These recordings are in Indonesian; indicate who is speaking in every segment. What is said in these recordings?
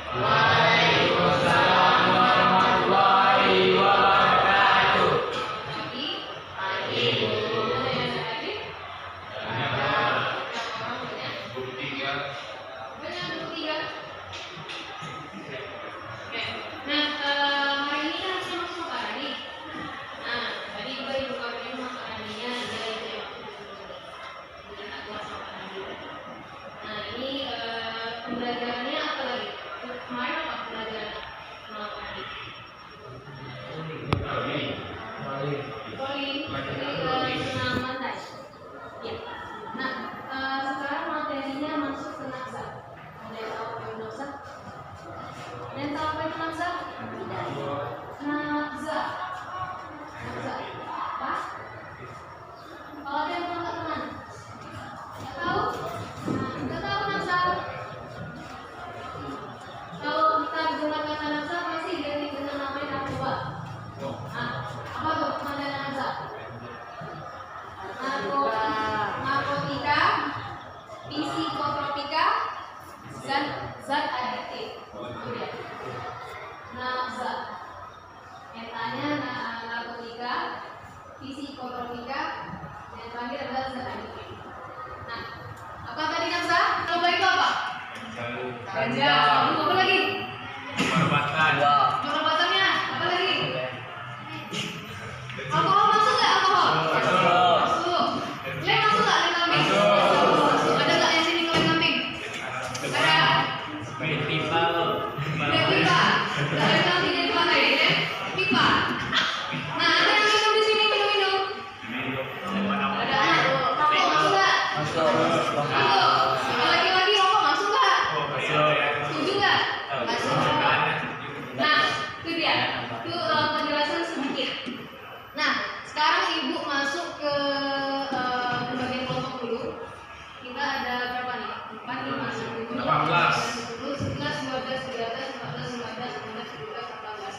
Speaker 1: Waalaikumsalam warahmatullahi wabarakatuh. Pagi. Pembelajarannya apa lagi? Kemarin apa pembelajaran? Calling senam lantai. Ya. Nah, sekarang materinya masuk ke nafsa. Ada yang tahu apa itu nafsa? Ada yang tahu apa itu nafsa? Nafsa. Nafsa. Apa? Kalau ada yang tahu nggak teman? Nggak tahu? Nggak tahu nafsa? Kalau kita gunakan kata nafsa pasti ganti dengan nama yang narkoba. Apa tuh nama nafsa? Narkotika, psikotropika, zat adiktif. Itu dia. Nafsa. Metanya narkotika, psikotropika, dan terakhir adalah zat adiktif. Nah, apa tadi nafsa? Narkoba itu apa? Ganja. Apa lagi? Pengobatannya apa lagi? Alkohol masuk nggak alkohol? Masuk. Lem masuk nggak lem kambing? Masuk. Ada nggak yang sini lem kambing? Ada. Lem pipa. Lem kambing dari mana ya? Lem pipa. Nah, ada yang minum di sini minum. Ada. Rokok masuk nggak? Masuk. Lagi-lagi rokok masuk nggak? Setuju nggak? Masuk. Nah, itu dia. Itu penjelasan sedikit. Nah, sekarang ibu masuk ke bagian kelompok dulu. Kita ada berapa nih? 4, 5, 6, 7, 8, 10, 11, 12, 13, 14, 15, 16, 17, 18.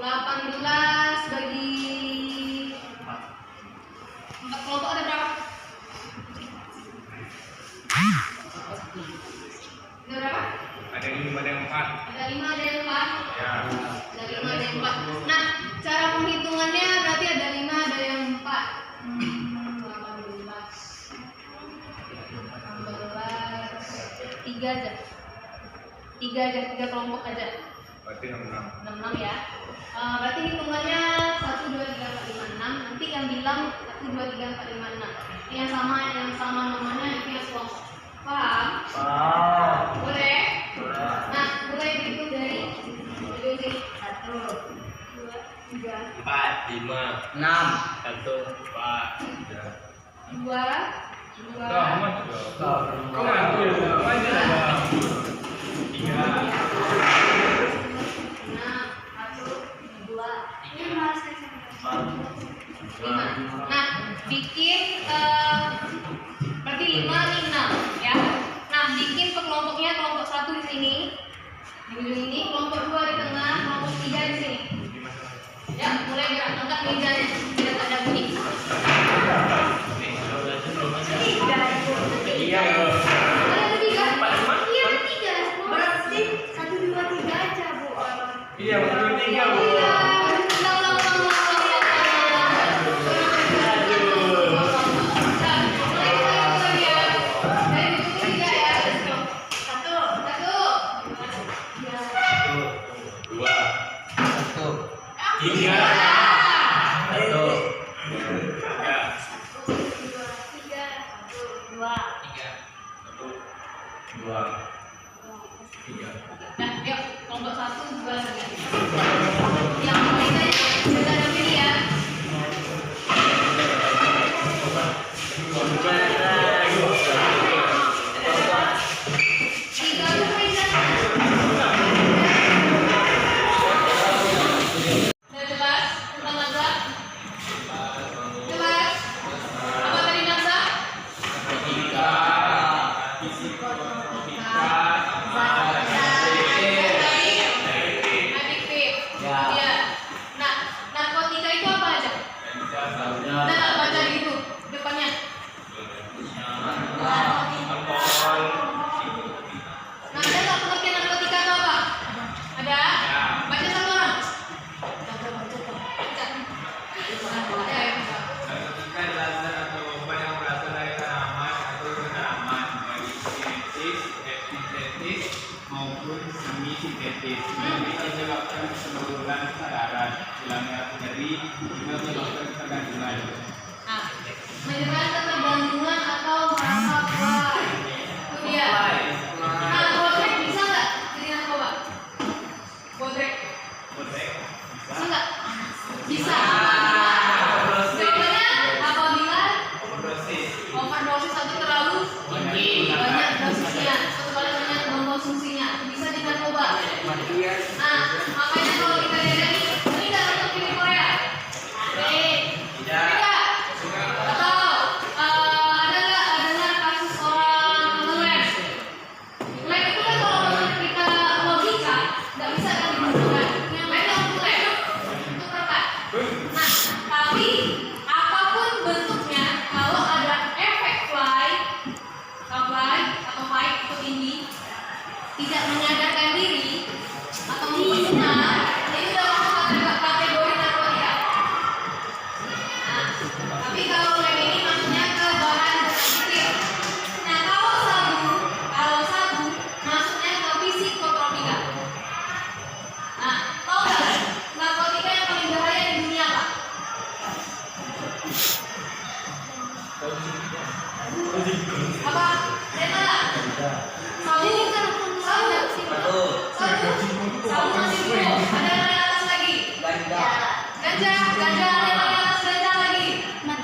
Speaker 1: 18 bagi 4 kelompok ada berapa? Ada berapa?
Speaker 2: Ada 5, ada 4.
Speaker 1: Ada 5, ada yang 4.
Speaker 2: Ya.
Speaker 1: Ada 5, ada yang 4. Nah, cara penghitungannya berarti ada 5, ada yang 4. 18. 3 aja. 3 kelompok aja.
Speaker 2: Berarti 66.
Speaker 1: 66 ya. Berarti hitungannya 1, 2, 3, 4, 5, 6. Nanti yang bilang 1, 2, 3, 4, 5, 6. Yang sama nomornya itu yang kelompok. Paham? Boleh? Nah, mulai berhitung dari sini. 1, 2, 3,
Speaker 3: 4, 5, 6, 1, 4,
Speaker 1: 2, 5. Nah, bikin berarti 5 ini 6 ya. Nah, bikin kelompoknya kelompok 1 di sini. Di ujung ini, kelompok 2 di tengah, kelompok 3 di sini. Ya, mulai gerak angkat mejanya biar tak ada bunyi.
Speaker 3: Iya.
Speaker 1: Ada ketiga? Iya, ada 3. Berarti 1, 2, 3 aja, Bu.
Speaker 2: Iya, betul 3, Bu.
Speaker 1: Iya. Nah, yuk, kelompok 1, 2, 3. Yang kita ada pilih ya. Adiktif. Ya.
Speaker 4: maupun semi sintetis. Ini menyebabkan penurunan kesadaran, hilangnya nyeri, juga menyebabkan ketergantungan.
Speaker 1: Nah, menyebabkan ketergantungan atau merasa fly. Itu dia. Nah, bodrek bisa nggak jadi narkoba? Bodrek. Bisa nggak? Bisa. Jawabannya apabila overdosis atau terlalu banyak dosisnya, atau terlalu banyak mengkonsumsinya, bisa jadi narkoba. Nah, makanya kalau kita lihat ini nggak untuk film Korea. Tidak. Atau ada nggak kasus orang nge-lab? Lab itu kan kalau misalnya kita logika nggak bisa kan digunakan. Yang lain untuk lab itu perkat. Nah, tapi apapun bentuknya, kalau ada efek fly atau high itu tinggi, tidak menyadarkan diri atau menghina, ini sudah masuk kategori narkotika. Nah, tapi kalau lab ini masuknya ke bahan berpikir. Nah, kalau sabu masuknya ke psikotropika. Nah, tahu nggak narkotika yang paling bahaya di dunia apa? Apa? Rena? Sabu masih belum. Ada yang paling atas lagi. Ganja ada yang paling atas ganja lagi. Nah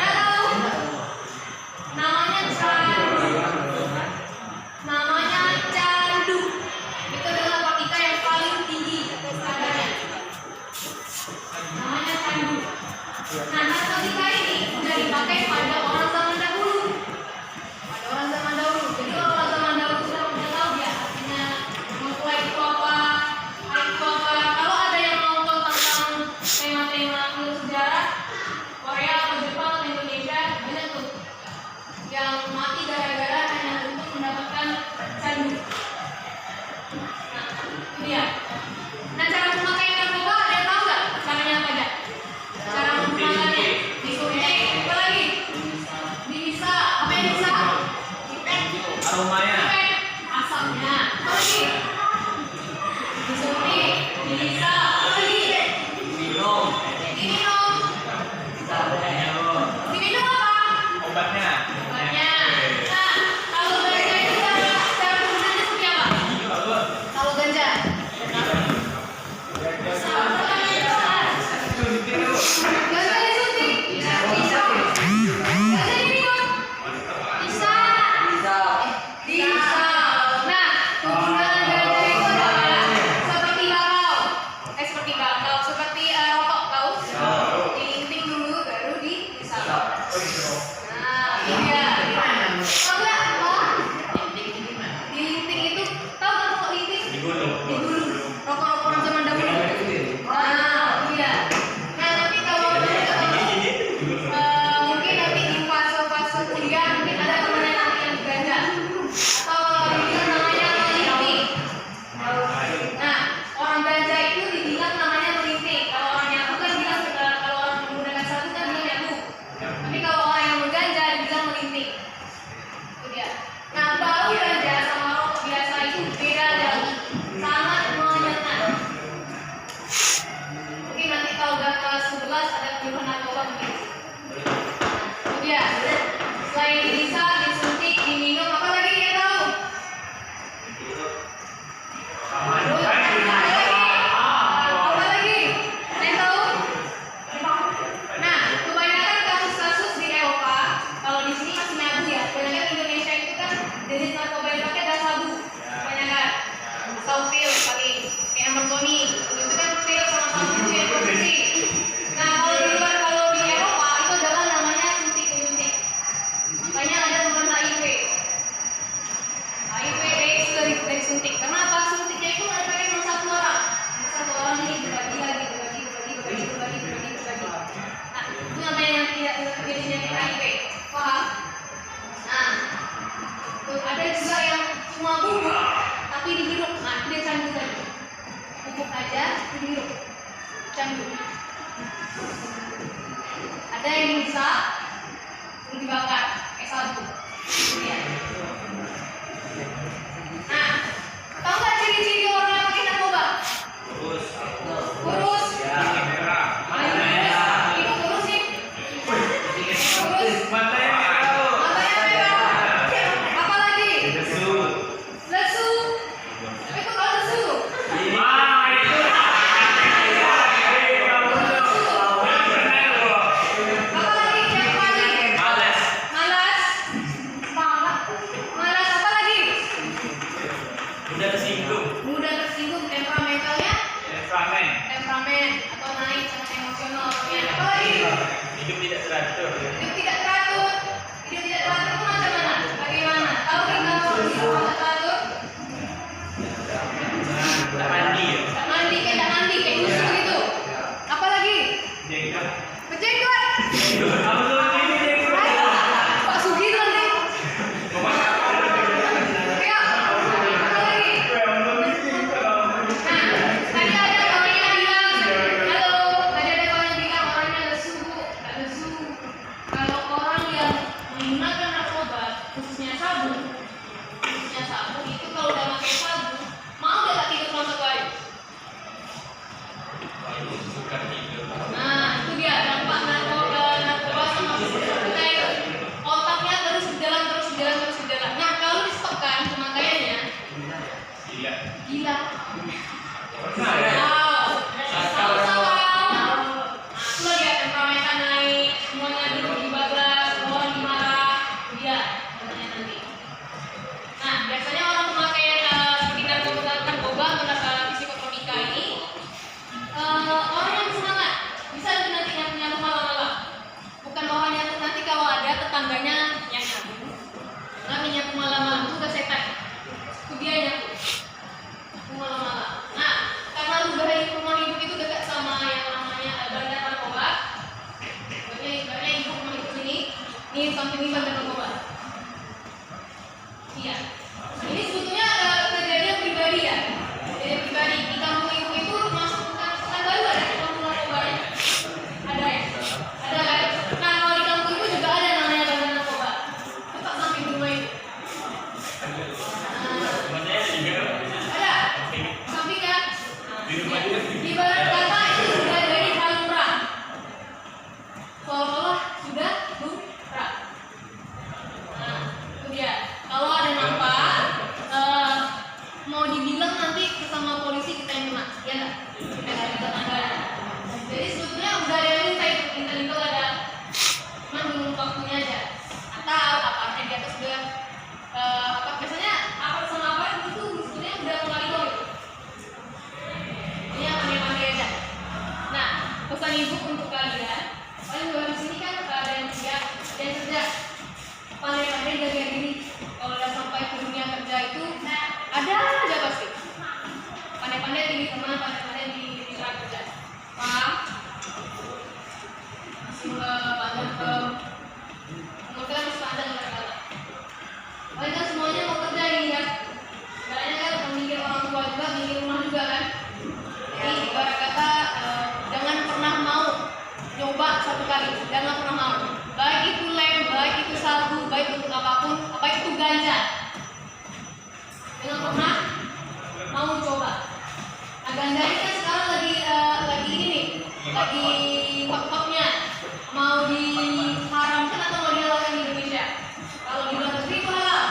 Speaker 1: tahu? Namanya candu. Itu adalah narkotika yang paling tinggi kadarnya. Namanya candu. Nah, narkotika ini sudah dipakai pada orang zaman dahulu. Jadi kalau orang zaman dahulu sudah tahu ya artinya mempelai itu apa, high itu apa. Kalau ada yang mau tahu tentang tema-tema ilmu sejarah Korea atau Jepang atau Indonesia, banyak tuh yang mati gara-gara hanya untuk mendapatkan candu. Nah, itu dia. Nah, cara memakai narkoba ada yang tahu nggak caranya apa aja? Cara menggunakannya disuntik, apa lagi? Bisa, apa yang bisa?
Speaker 3: Aromanya.
Speaker 1: Asapnya, apa lagi? Disuntik, bisa, apa lagi?
Speaker 3: Minum.
Speaker 1: Diminum. Diminum apa?
Speaker 3: Obatnya.
Speaker 1: Obatnya. Nah, kalau ganja itu cara penggunaannya seperti apa? Kalau ganja. Ganja disuntik. Bisa. Ganja diminum. Bisa. Nah, penggunaan ganja itu adalah seperti bakau, seperti rokok tahu? Diinting dulu baru dihisap. Nah, ini dia. Tahu nggak apa? Dilinting itu tahu nggak rokok linting? Digulung. Rokok-rokok orang zaman dahulu. Nah, iya. Nah, nanti kalau mungkin nanti di fase kuliah mungkin ada teman yang ganja. Atau kalau dibilang namanya melinting. Nah, orang ganja itu dibilang namanya melinting. Kalau orang nyabu kan bilang kalau orang menggunakan sabu kan bilang nyabu. Tapi kalau orang yang mengganja dibilang melinting. Itu dia. Nah, bau ganja sama rokok biasa itu beda jauh. Sangat menyenangkan. Mungkin nanti kalau udah kelas 11 ada pilihan narkoba mungkin. Itu dia. Selain bisa disuntik, diminum, apa lagi yang tahu? Apa lagi? Yang tahu? Nah, kebanyakan kasus-kasus di Eropa, kalau di sini masih nyabu ya. Kebanyakan Indonesia itu kan jenis narkoba yang pakai adalah sabu. Kebanyakan atau pil paling kayak Amazoni. Itu kan pil sama sabu itu yang produksi. Nah, kalau di Eropa itu adalah namanya suntik-menyuntik. Makanya ada teman HIV, AIDS dari suntik. Kenapa? Suntiknya itu nggak pakai cuma satu orang ini berbagi lagi. Nah, itu namanya yang tidak jenisnya HIV. Paham? Nah, tuh ada juga yang cuma bubuk tapi dihirup. Nah, itu dia candu tadi. Bubuk aja dihirup. Candu. Ada yang bisa dibakar kayak sabu. menggunakan narkoba, khususnya sabu itu kalau udah pakai sabu, mau nggak tak tidur selama 1 hari?
Speaker 3: Bukan tidur.
Speaker 1: Nah, itu dia dampak narkoba sama kita itu. Otaknya terus berjalan. Nah, kalau di stopkan pemakaiannya, gila.
Speaker 2: Pernah ya?
Speaker 1: Sama-sama. Aku lihat temperamennya naik, semuanya duduk di bablas, orang dimarah, dia katanya nanti. Nah, biasanya orang pemakaian seperti narkoba atau psikotropika ini orang yang semangat, bisa nanti nyapu malam-malam. Bukan orang yang nanti kalau ada tetangganya yang nyapu, nggak nyapu malam-malam itu udah setan. Itu dia nyapu malam-malam. Nah, karena rumah hidup itu dekat sama yang namanya bandar narkoba. Ibaratnya ibu rumah hidup ini samping ini bandar narkoba. Iya. Ini sebetulnya kejadian pribadi ya. Kejadian pribadi di kampung ibu itu masuk bukan baru ada kampung narkobanya. Ada ya. Ada kan? Nah, kalau di kampung ibu juga ada namanya bandar narkoba. Tetap samping rumah ibu. Ada. Samping kan? Ibarat kata itu sudah jadi hal lumrah. Seolah-olah sudah lumrah. Nah, itu dia. Kalau ada nampak, mau dibilang nanti bersama polisi kita yang kena, ya nggak? Kita tangganya. Jadi sebetulnya udah ada yang minta ada, cuma belum waktunya aja. Atau aparatnya di atas udah, biasanya aparat sama aparat itu sebetulnya udah mulai loh. Ini yang pandai-pandai aja. Nah, pesan ibu untuk kalian di sini kan ada yang kerja, pandai-pandai jaga diri. Kalau udah sampai ke dunia kerja itu ada aja pasti. Pandai-pandai pilih teman, pandai-pandai di mitra kerja. Paham? Masih panjang ke umur kita masih panjang kata-kata. Paling kan semuanya mau kerja ini kan. Sebenarnya kan memikir orang tua juga, mikir rumah juga kan. Jadi ibarat kata jangan pernah mau coba satu kali, jangan pernah mau. Baik itu lem, baik itu sabu, baik untuk apapun, baik itu ganja. Jangan pernah mau coba. Nah, ganja ini kan sekarang lagi ini nih, lagi hot-hotnya. Mau diharamkan atau mau dihalalkan di Indonesia? Kalau di luar negeri itu halal.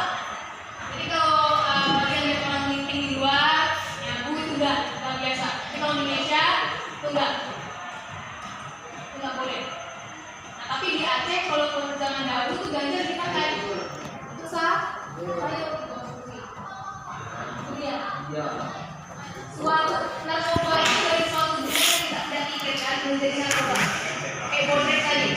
Speaker 1: Jadi kalau kalian lihat orang meeting di luar, nyabu itu udah biasa. Tapi kalau di Indonesia itu enggak. Itu nggak boleh. Nah, tapi di Aceh kalau zaman dahulu itu ganja dipakai. Itu sah. Ayo konsumsi. Itu dia. Suatu narkoba itu dari suatu jenis yang tidak diikat menjadi narkoba. Kayak bondet tadi.